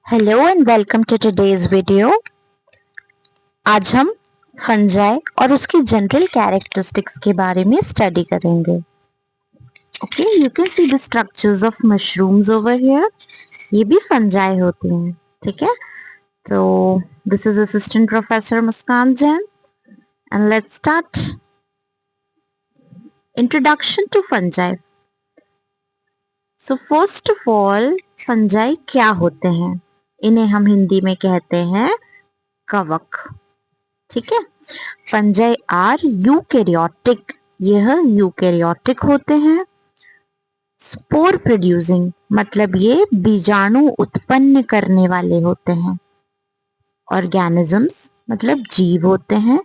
Hello and welcome to today's video. आज हम fungi और उसकी जनरल कैरेक्टरिस्टिक्स के बारे में स्टडी करेंगे। Okay, you can see the structures of mushrooms over here. ये भी फंजाई होती हैं, ठीक है। तो this is assistant professor Muskan Jain and let's start. Introduction to fungi. So first of all, fungi क्या होते हैं? इन्हें हम हिंदी में कहते हैं कवक, ठीक है। फंजाई आर यूकैरियोटिक, यह यूकैरियोटिक होते हैं। स्पोर प्रोड्यूसिंग मतलब ये बीजाणु उत्पन्न करने वाले होते हैं। ऑर्गेनिजम्स मतलब जीव होते हैं।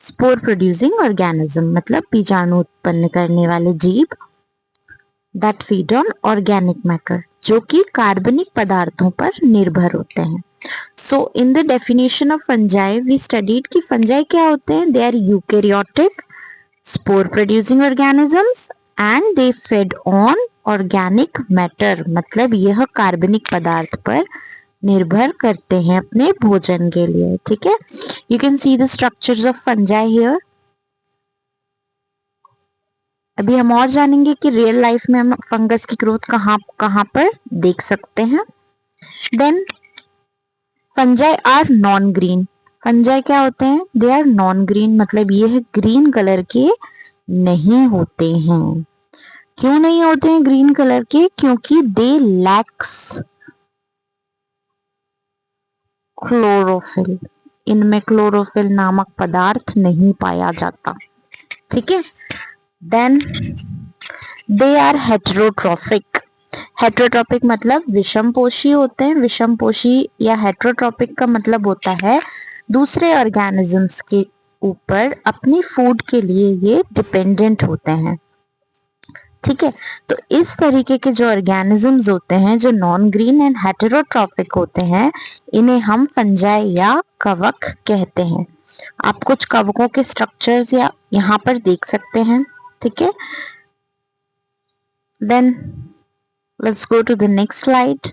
स्पोर प्रोड्यूसिंग ऑर्गेनिज्म मतलब बीजाणु उत्पन्न करने वाले जीव। That feed on organic matter, जो कि कार्बनिक पदार्थों पर निर्भर होते हैं। So in the definition of fungi we studied कि fungi क्या होते हैं? They are eukaryotic spore producing organisms and they fed on organic matter, मतलब यह कार्बनिक पदार्थ पर निर्भर करते हैं अपने भोजन के लिए, ठीक है। You can see the structures of fungi here. अभी हम और जानेंगे कि रियल लाइफ में हम फंगस की ग्रोथ कहाँ पर देख सकते हैं। Then fungi are non green. Fungi क्या होते हैं? दे आर नॉन ग्रीन, मतलब ये ग्रीन कलर के नहीं होते हैं। क्यों नहीं होते हैं ग्रीन कलर के? क्योंकि दे लैक्स क्लोरोफिल, इनमें क्लोरोफिल नामक पदार्थ नहीं पाया जाता, ठीक है। Then they are heterotrophic. Heterotrophic मतलब विषमपोषी होते हैं। विषमपोषी या हेटेरोट्रॉपिक का मतलब होता है दूसरे ऑर्गेनिजम्स के ऊपर अपनी फूड के लिए ये डिपेंडेंट होते हैं, ठीक है। तो इस तरीके के जो ऑर्गेनिजम्स होते हैं जो नॉन ग्रीन एंड हेटेरोट्रॉपिक होते हैं, इन्हें हम फंजाई या कवक कहते हैं। आप कुछ कवकों के स्ट्रक्चर्स या यहाँ पर देख सकते हैं, ठीक है। Then let's go to the next slide.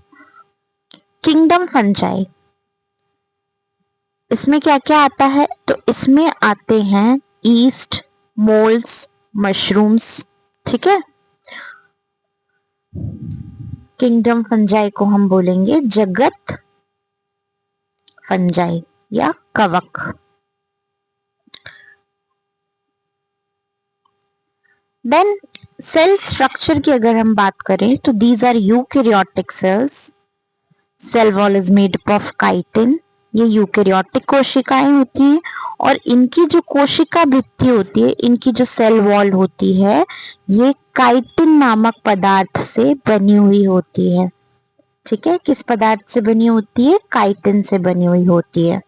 Kingdom fungi, इसमें क्या क्या आता है? तो इसमें आते हैं ईस्ट, मोल्ड्स, मशरूम्स, ठीक है। किंगडम फंजाई को हम बोलेंगे जगत फंजाई या कवक। देन सेल स्ट्रक्चर की अगर हम बात करें तो these are eukaryotic cells. Cell wall is made up of chitin, ये यूकैरियोटिक कोशिकाएं होती हैं और इनकी जो कोशिका भित्ति होती है, इनकी जो सेल वॉल होती है, ये काइटिन नामक पदार्थ से बनी हुई होती है, ठीक है। किस पदार्थ से बनी होती है? काइटिन से बनी हुई होती है।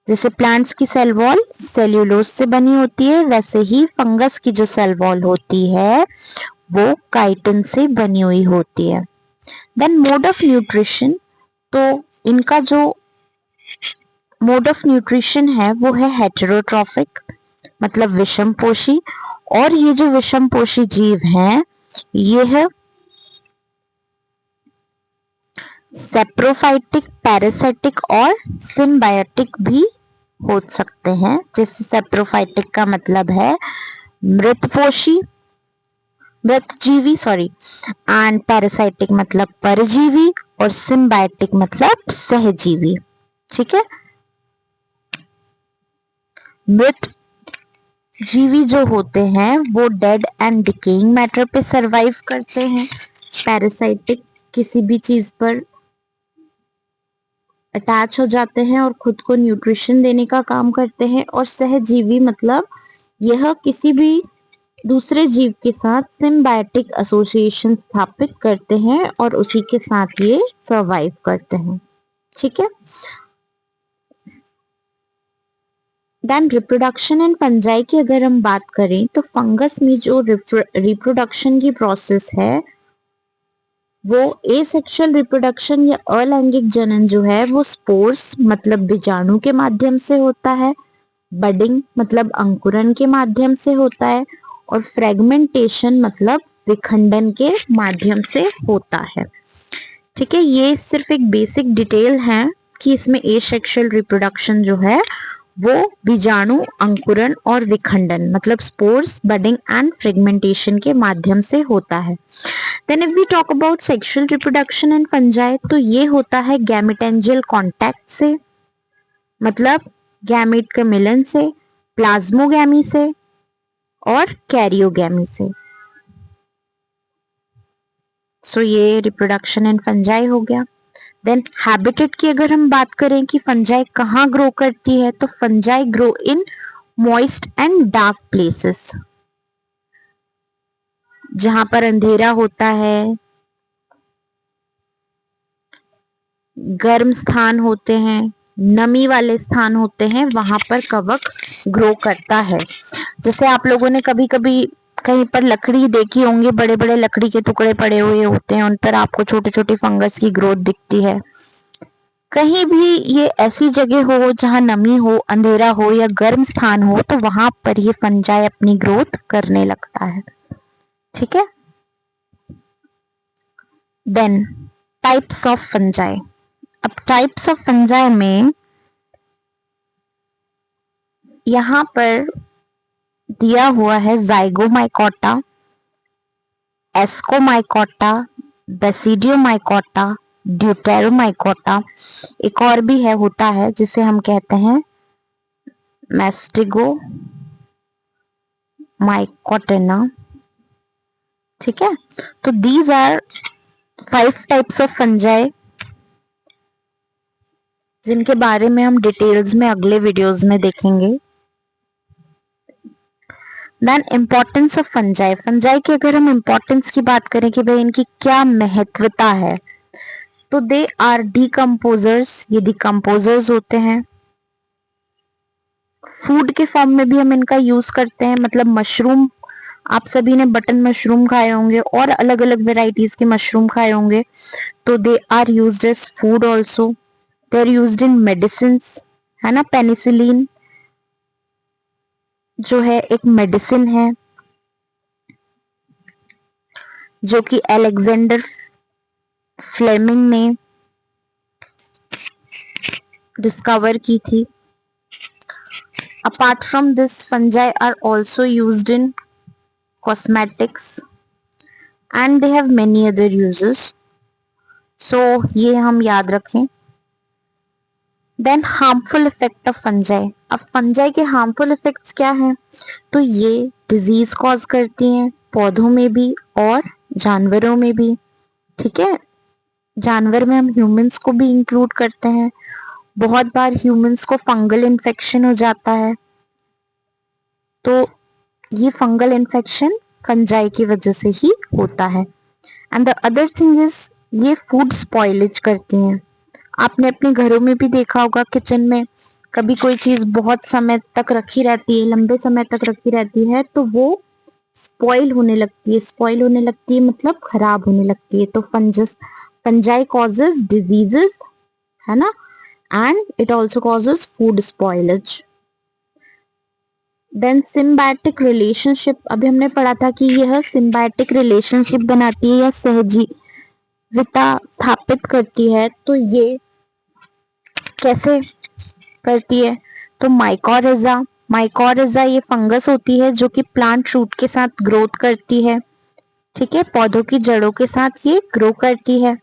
जैसे प्लांट्स की सेल वॉल सेल्यूलोज से बनी होती है, वैसे ही फंगस की जो सेल वॉल होती है वो काइटिन से बनी हुई होती है। देन मोड ऑफ न्यूट्रिशन, तो इनका जो मोड ऑफ न्यूट्रिशन है वो है हेटेरोट्रॉफिक, मतलब विषमपोषी। और ये जो विषमपोषी जीव हैं ये है सेप्रोफाइटिक, पैरासाइटिक और सिम्बायोटिक भी हो सकते हैं। जैसे सेप्रोफाइटिक का मतलब है मृतपोषी, मृतजीवी सॉरी, एंड पैरासाइटिक मतलब परजीवी और सिम्बायोटिक मतलब सहजीवी, ठीक है। मृत जीवी जो होते हैं वो डेड एंड डिकेइंग मैटर पे सरवाइव करते हैं। पैरासाइटिक किसी भी चीज पर अटैच हो जाते हैं और खुद को न्यूट्रिशन देने का काम करते हैं। और सहजीवी मतलब यह किसी भी दूसरे जीव के साथ सिम्बायोटिक एसोसिएशन स्थापित करते हैं और उसी के साथ ये सरवाइव करते हैं, ठीक है। देन रिप्रोडक्शन एंड फंजाई की अगर हम बात करें तो फंगस में जो रिप्रोडक्शन की प्रोसेस है वो एसेक्सुअल रिप्रोडक्शन या अलैंगिक जनन जो है वो स्पोर्स मतलब बीजाणु के माध्यम से होता है। बडिंग मतलब अंकुरण के माध्यम से होता है और फ्रेगमेंटेशन मतलब विखंडन के माध्यम से होता है। ठीक है, ये सिर्फ एक बेसिक डिटेल है कि इसमें एसेक्सुअल रिप्रोडक्शन जो है वो बीजाणु अंकुरण और विखंडन मतलब स्पोर्स बडिंग एंड फ्रेगमेंटेशन के माध्यम से होता है। Then if we talk about sexual reproduction in fungi तो ये होता है गैमेटेंजियल कांटेक्ट से, मतलब गैमेट के मिलन से, प्लाज्मोगैमी से और कैरियोगैमी से। सो ये रिप्रोडक्शन इन फंजाई हो गया। देन हैबिटेट की अगर हम बात करें कि फंजाई कहाँ ग्रो करती है तो fungi grow in moist and dark places, जहां पर अंधेरा होता है, गर्म स्थान होते हैं, नमी वाले स्थान होते हैं, वहां पर कवक ग्रो करता है। जैसे आप लोगों ने कभी कभी कहीं पर लकड़ी देखी होंगी, बड़े बड़े लकड़ी के टुकड़े पड़े हुए होते हैं, उन पर आपको छोटे छोटे फंगस की ग्रोथ दिखती है। कहीं भी ये ऐसी जगह हो जहां नमी हो, अंधेरा हो या गर्म स्थान हो तो वहां पर ये फंजाई अपनी ग्रोथ करने लगता है। ठीक है। Then types of fungi. अब टाइप्स ऑफ फंजाई में यहां पर दिया हुआ है जाइगोमाइकोटा, एस्कोमाइकोटा, बेसिडियोमाइकोटा, ड्यूटेरोमाइकोटा। एक और भी है होता है जिसे हम कहते हैं मैस्टिगोमाइकोटेना। ठीक है, तो these are 5 types of fungi जिनके बारे में हम डिटेल्स में अगले वीडियोस में देखेंगे। Then importance of fungi. Fungi की अगर हम इम्पोर्टेंस की बात करें कि भाई इनकी क्या महत्वता है तो दे आर डिकम्पोजर्स, ये डिकम्पोजर्स होते हैं। फूड के फॉर्म में भी हम इनका यूज करते हैं, मतलब मशरूम, आप सभी ने बटन मशरूम खाए होंगे और अलग अलग वेराइटीज के मशरूम खाए होंगे, तो they are used as food also. They are used in medicine, है ना। पेनिसिलिन जो है एक मेडिसिन है जो कि अलेक्जेंडर फ्लेमिंग ने डिस्कवर की थी। Apart from this fungi are also used in cosmetics and they have many other uses. So ये हम याद रखें। Then harmful effect of fungi. अब फंजाई के हार्मफुल इफेक्ट्स क्या हैं? तो ये डिजीज कॉज करती हैं, पौधों में भी और जानवरों में भी। ठीक है, जानवर में हम ह्यूमंस को भी इंक्लूड करते हैं। बहुत बार ह्यूमंस को फंगल इन्फेक्शन हो जाता है, तो ये फंगल इन्फेक्शन फंजाई की वजह से ही होता है। And the other thing is ये फूड स्पॉइलेज करती हैं। आपने अपने घरों में भी देखा होगा, किचन में कभी कोई चीज बहुत समय तक रखी रहती है, लंबे समय तक रखी रहती है, तो वो स्पॉइल होने लगती है। स्पॉइल होने लगती है मतलब खराब होने लगती है। तो फंजाई कॉजेज डिजीजेस, है ना, and it also causes food spoilage. Then symbiotic relationship. अभी हमने पढ़ा था कि यह सिम्बायोटिक रिलेशनशिप बनाती है या सहजीविता स्थापित करती है। तो ये कैसे करती है? तो माइकोरिजा, माइकोरिजा ये फंगस होती है जो कि प्लांट रूट के साथ ग्रोथ करती है। ठीक है, पौधों की जड़ों के साथ ये ग्रो करती है।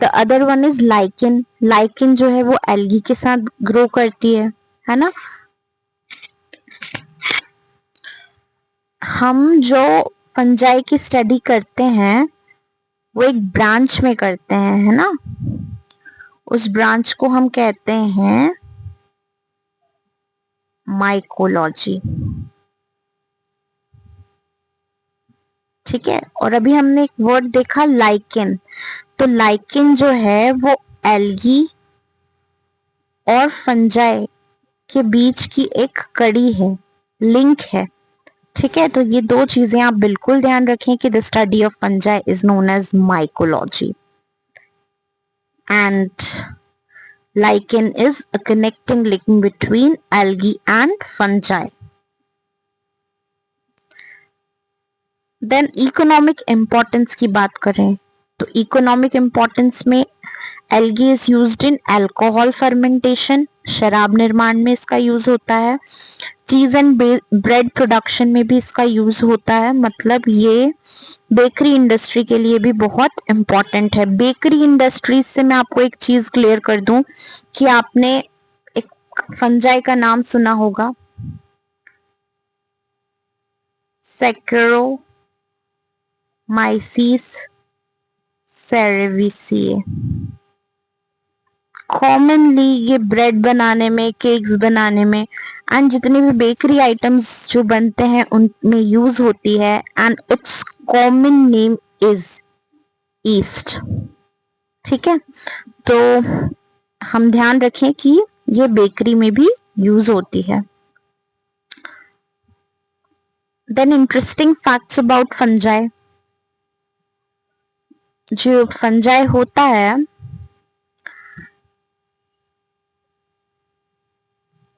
The other one is lichen. Lichen जो है वो एल्गी के साथ ग्रो करती है ना। हम जो फंजाई की स्टडी करते हैं वो एक ब्रांच में करते हैं, है ना। उस ब्रांच को हम कहते हैं माइकोलॉजी। ठीक है, और अभी हमने एक वर्ड देखा लाइकेन। तो लाइकेन जो है वो एल्गी और फंजाई के बीच की एक कड़ी है, लिंक है। ठीक है, तो ये दो चीजें आप बिल्कुल ध्यान रखें कि the study of fungi is known as mycology and lichen is a connecting link between algae and fungi. Then economic importance की बात करें तो इकोनॉमिक इंपॉर्टेंस में algae is used in alcohol fermentation, शराब निर्माण में इसका यूज होता है। चीज एंड ब्रेड प्रोडक्शन में भी इसका यूज होता है, मतलब ये बेकरी इंडस्ट्री के लिए भी बहुत इंपॉर्टेंट है। बेकरी इंडस्ट्रीज से मैं आपको एक चीज क्लियर कर दूं कि आपने एक फंजाई का नाम सुना होगा, सैक्रोमाइसीस सेरेविसिए। कॉमनली ये ब्रेड बनाने में, केक्स बनाने में एंड जितने भी बेकरी आइटम्स जो बनते हैं उनमें यूज होती है, and it's common name is east. ठीक है, तो हम ध्यान रखें कि ये बेकरी में भी यूज होती है। Then interesting facts about fungi. जो फंजाई होता है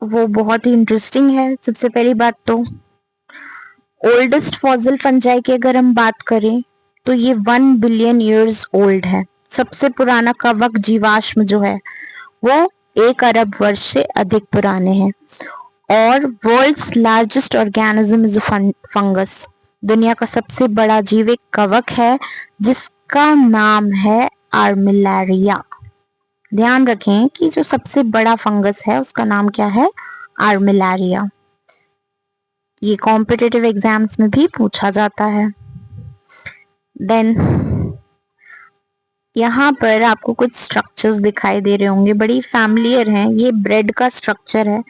वो बहुत ही इंटरेस्टिंग है। सबसे पहली बात तो ओल्डेस्ट फॉसिल फंजाई की अगर हम बात करें तो ये 1 बिलियन ईयर्स ओल्ड है। सबसे पुराना कवक जीवाश्म जो है वो 1 अरब वर्ष से अधिक पुराने हैं। और world's largest organism is fungus. दुनिया का सबसे बड़ा जीव एक कवक है जिसका नाम है आर्मिलारिया। ध्यान रखें कि जो सबसे बड़ा फंगस है उसका नाम क्या है, आर्मिलारिया। ये कॉम्पिटिटिव एग्जाम्स में भी पूछा जाता है। देन यहाँ पर आपको कुछ स्ट्रक्चर्स दिखाई दे रहे होंगे, बड़ी फैमिलियर हैं। ये ब्रेड का स्ट्रक्चर है।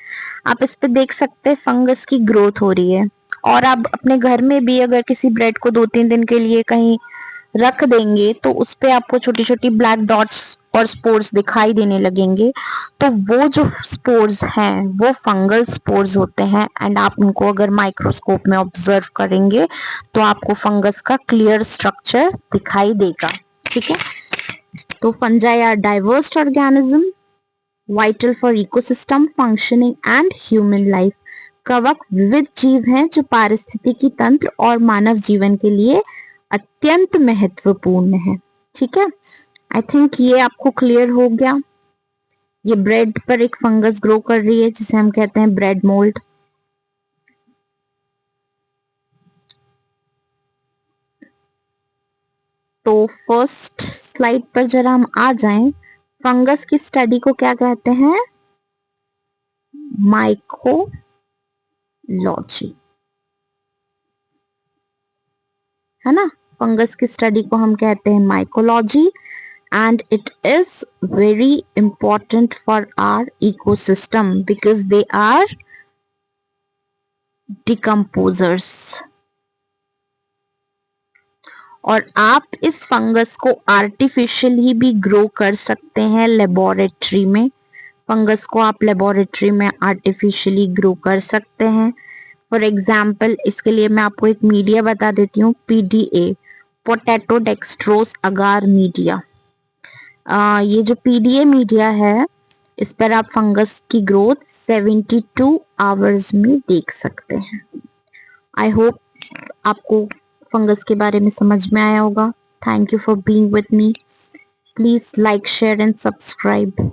आप इस पे देख सकते हैं फंगस की ग्रोथ हो रही है। और आप अपने घर में भी अगर किसी ब्रेड को 2-3 दिन के लिए कहीं रख देंगे तो उस पे आपको छोटी छोटी ब्लैक डॉट्स और स्पोर्स दिखाई देने लगेंगे। तो वो जो स्पोर्स हैं वो फंगल स्पोर्स होते हैं, एंड आप उनको अगर माइक्रोस्कोप में ऑब्जर्व करेंगे तो आपको फंगस का क्लियर स्ट्रक्चर दिखाई देगा। ठीक है, तो fungi are diverse organism vital for ecosystem functioning and human life. कवक विविध जीव हैं जो पारिस्थितिकी तंत्र और मानव जीवन के लिए अत्यंत महत्वपूर्ण है। ठीक है, आई थिंक ये आपको क्लियर हो गया। ये ब्रेड पर एक फंगस ग्रो कर रही है जिसे हम कहते हैं ब्रेड मोल्ड। तो फर्स्ट स्लाइड पर जरा हम आ जाएं, फंगस की स्टडी को क्या कहते हैं, माइकोलॉजी, है ना। फंगस की स्टडी को हम कहते हैं mycology, and it is very important for our ecosystem because they are decomposers. और आप इस फंगस को आर्टिफिशियली भी ग्रो कर सकते हैं लेबोरेटरी में। फंगस को आप लेबोरेटरी में आर्टिफिशियली ग्रो कर सकते हैं। फॉर एग्जाम्पल इसके लिए मैं आपको एक मीडिया बता देती हूँ, PDA, पोटैटो डेक्सट्रोस अगार मीडिया। ये जो PDA मीडिया है इस पर आप फंगस की ग्रोथ 72 आवर्स में देख सकते हैं। आई होप आपको फंगस के बारे में समझ में आया होगा। Thank you for being with me. Please like, share and subscribe.